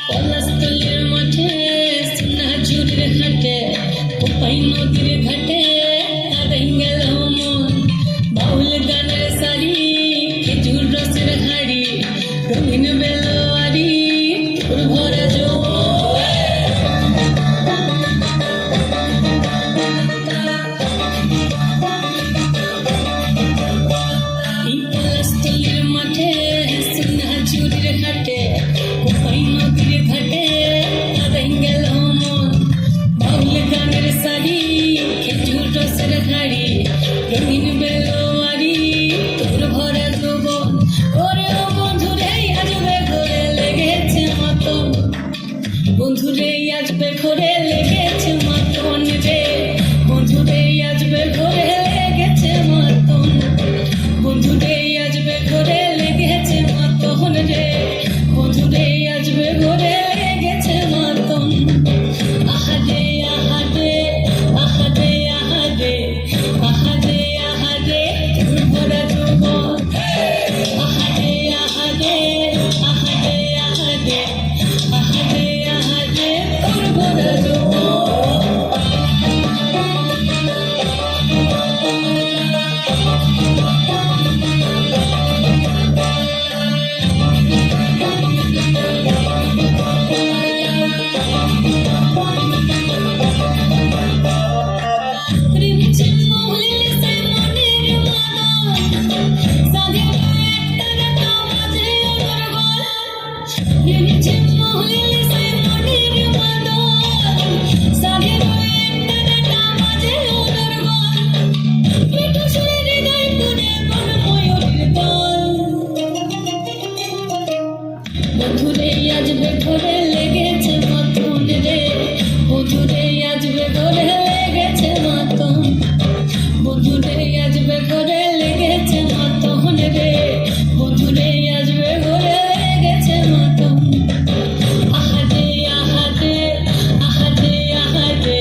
পলাশতলের মাঠে সোনাঝুরির ঘাটে কোপাই নদীর ঘাটে হারাই গেল মন। বাউল গানের শাড়ি খেজুর রসের হাড়ি রঙিন বেলোয়ারি তোর ভরা পলাশতলের মাঠে সোনাঝুরির ঘাটে কোপাই নদীর ঘাটে হারাই গেল মন। বাউল গানের শাড়ি খেজুর রসের হাড়ি রঙিন বেলোয়ারি তোর ভরা যৌবন। ওরে ও বন্ধুরে আসবে ঘরে লেগেছে মাতন, বন্ধুরে আসবে ঘরে লেগেছে মাতন রে, বন্ধুরে আসবে ঘরে লেগেছে মাতন, বন্ধুরে আসবে ঘরে লেগেছে মাতন রে, বন্ধুরে আসবে ঘরে লেগেছে মাতন। আহারে আহারে আহারে আহারে আহারে আহারে তোর ভরা যৌবন। আহারে আহারে আহারে আহারে আহারে আহারে তোর ভরা যৌবন। রিমঝিম মহলে সে মনের মাদন, সাধে একটা মাঝে ওর গল। রিমঝিম মহলে সে মনের মাদন, সাধে একটা মাঝে ওর গল। মিঠু সুরে হৃদয় তুলে মন ময়ূরের দল। বন্ধুরে আসবে ঘরে লেগেছে মাতন রে, বন্ধুরে আসবে ঘরে লেগেছে মাতন, বন্ধুরে আসবে ঘরে লেগেছে মাতন রে, বন্ধুরে আসবে ঘরে লেগেছে মাতন। আহারে আহারে আহারে আহারে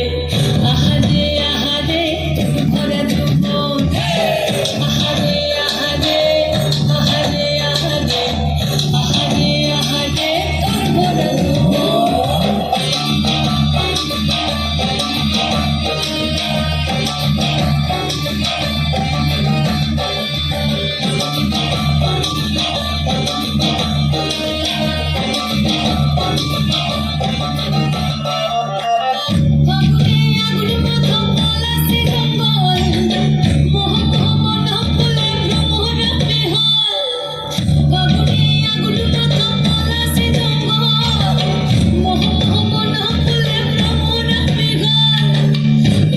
আহারে আহারে তোর ভরা যৌবন। আহারে আহারে আহারে আহারে আহারে আহারে তোর ভরা যৌবন। ফাগুনে আগুন মাখা পলাশে জঙ্গল, মোহ মোহ মন ফুলে ভ্রমর বিহল। ফাগুনে আগুন মাখা পলাশে জঙ্গল, মোহ মোহ মন ফুলে ভ্রমর বিহল।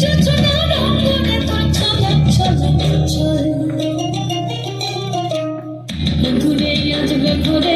যোছনা রঙ্গনে তোর ছলক ছলক ছল। বন্ধুরে আসবে ঘরে